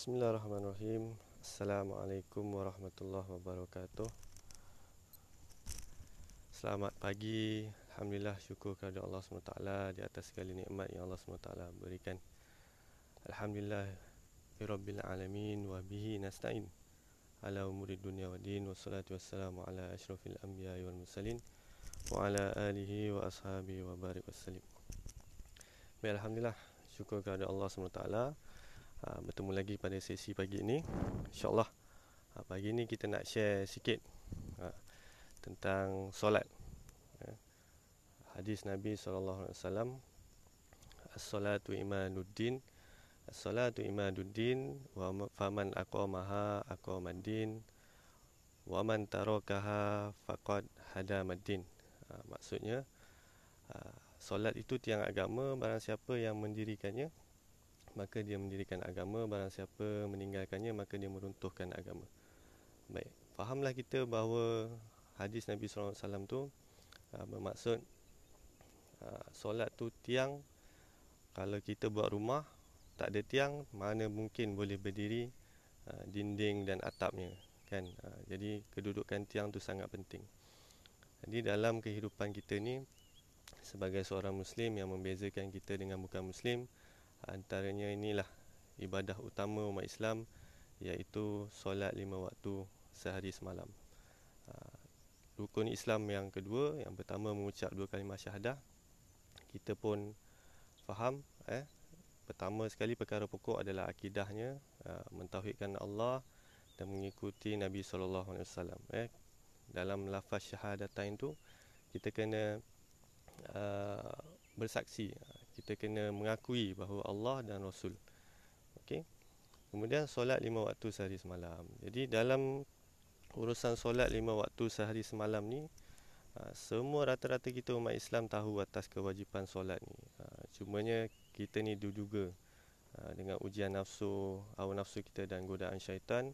Bismillahirrahmanirrahim. Assalamualaikum warahmatullahi wabarakatuh. Selamat pagi. Alhamdulillah, syukur kepada Allah SWT di atas segala nikmat yang Allah SWT berikan. Alhamdulillah Rabbil alamin wa bihi nasta'in ala umuri dunia wa din, wassalatu wassalamu ala ashrafil anbiya wal mursalin wa ala alihi wa ashabihi wa barik wassalim. Baik, Alhamdulillah, syukur kepada Allah SWT. Bertemu lagi pada sesi pagi ini, InsyaAllah. Pagi ini kita nak share sikit tentang solat. Hadis Nabi SAW, As-salatu imaduddin, As-salatu imaduddin, wa faman aqamaha aqamaddin, wa man tarakaha faqad hadamaddin. Maksudnya, solat itu tiang agama. Barang siapa yang mendirikannya, maka dia mendirikan agama. Barang siapa meninggalkannya, maka dia meruntuhkan agama. Baik, fahamlah kita bahawa hadis Nabi SAW tu bermaksud solat tu tiang. Kalau kita buat rumah tak ada tiang, mana mungkin boleh berdiri dinding dan atapnya, kan? Jadi kedudukan tiang tu sangat penting. Jadi dalam kehidupan kita ni, sebagai seorang Muslim, yang membezakan kita dengan bukan Muslim, antaranya inilah ibadah utama umat Islam, iaitu solat 5 waktu sehari semalam. Rukun Islam yang kedua, yang pertama mengucap 2 kalimah syahadah. Kita pun faham, pertama sekali perkara pokok adalah akidahnya, mentauhidkan Allah dan mengikuti Nabi SAW. Dalam lafaz syahadatain tu, kita kena bersaksi, kita kena mengakui bahawa Allah dan Rasul. Okey. Kemudian solat 5 waktu sehari semalam. Jadi dalam urusan solat 5 waktu sehari semalam ni, semua rata-rata kita umat Islam tahu atas kewajipan solat ni. Cumanya kita ni diduga dengan ujian nafsu, hawa nafsu kita dan godaan syaitan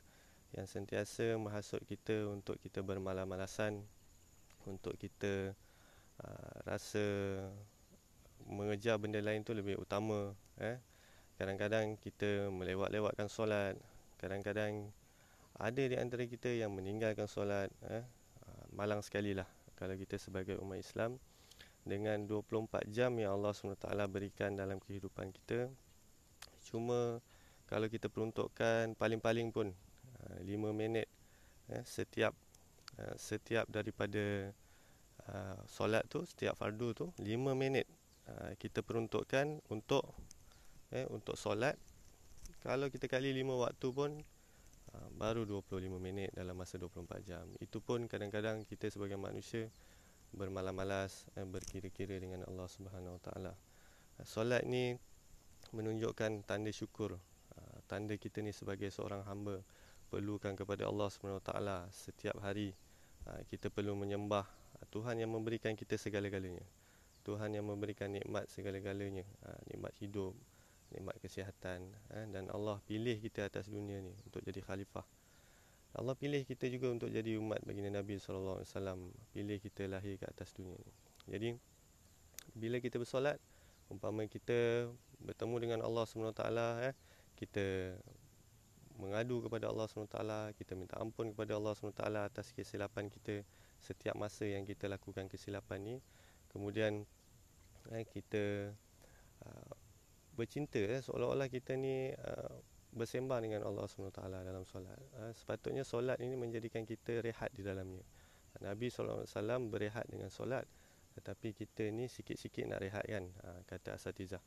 yang sentiasa menghasut kita untuk kita bermalas-malasan, untuk kita rasa mengejar benda lain tu lebih utama. Kadang-kadang kita melewat-lewatkan solat. Kadang-kadang ada di antara kita yang meninggalkan solat. Malang sekali lah kalau kita sebagai umat Islam, dengan 24 jam yang Allah SWT berikan dalam kehidupan kita, cuma kalau kita peruntukkan paling-paling pun 5 minit setiap daripada solat tu, setiap fardu tu 5 minit kita peruntukkan untuk solat. Kalau kita kali 5 waktu pun baru 25 minit dalam masa 24 jam. Itu pun kadang-kadang kita sebagai manusia bermalas-malas, berkira-kira dengan Allah Subhanahu Wa Taala. Solat ni menunjukkan tanda syukur, tanda kita ni sebagai seorang hamba perlukan kepada Allah Subhanahu Wa Taala setiap hari. Kita perlu menyembah Tuhan yang memberikan kita segala-galanya, Tuhan yang memberikan nikmat segala-galanya, nikmat hidup, nikmat kesihatan, dan Allah pilih kita atas dunia ni untuk jadi khalifah. Allah pilih kita juga untuk jadi umat baginda Nabi SAW, pilih kita lahir ke atas dunia ni. Jadi bila kita bersolat, umpama kita bertemu dengan Allah SWT, kita mengadu kepada Allah SWT, kita minta ampun kepada Allah SWT atas kesilapan kita setiap masa yang kita lakukan kesilapan ni. Kemudian kita bercinta, seolah-olah kita ni bersembang dengan Allah SWT dalam solat. Sepatutnya solat ini menjadikan kita rehat di dalamnya. Nabi SAW berehat dengan solat, tetapi kita ni sikit-sikit nak rehat, kan, kata asatizah.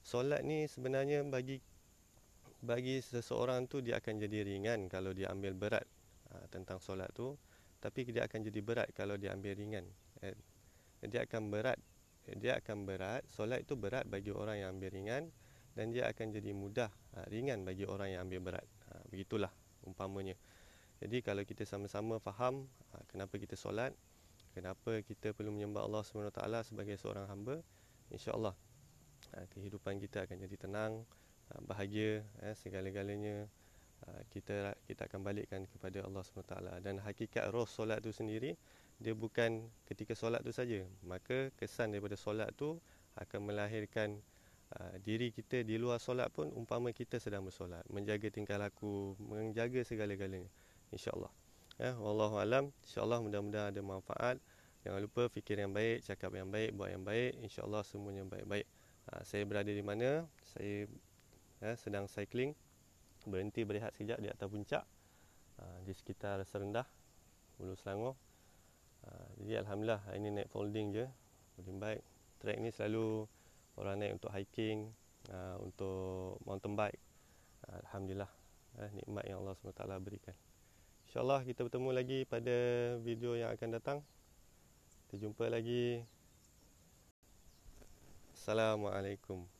Solat ni sebenarnya bagi seseorang tu dia akan jadi ringan kalau dia ambil berat tentang solat tu, tapi dia akan jadi berat kalau dia ambil ringan. Dia akan berat, solat itu berat bagi orang yang ambil ringan, dan dia akan jadi mudah, ringan bagi orang yang ambil berat. Begitulah umpamanya. Jadi kalau kita sama-sama faham kenapa kita solat, kenapa kita perlu menyembah Allah SWT sebagai seorang hamba, insya-Allah kehidupan kita akan jadi tenang, bahagia, segala-galanya kita akan balikkan kepada Allah SWT. Dan hakikat roh solat tu sendiri, dia bukan ketika solat tu saja. Maka kesan daripada solat tu akan melahirkan diri kita di luar solat pun umpama kita sedang bersolat, menjaga tingkah laku, menjaga segala-galanya, insya-Allah. Wallahu alam. Insya-Allah mudah-mudahan ada manfaat. Jangan lupa fikir yang baik, cakap yang baik, buat yang baik, insya-Allah semuanya baik-baik. Saya berada di mana? Saya sedang cycling, berhenti berehat sekejap di atas puncak, di sekitar Serendah, Hulu Selangor. Jadi alhamdulillah hari ini naik folding je, folding bike. Track ni selalu orang naik untuk hiking, untuk mountain bike. Alhamdulillah, nikmat yang Allah SWT berikan. InsyaAllah kita bertemu lagi pada video yang akan datang. Kita jumpa lagi. Assalamualaikum.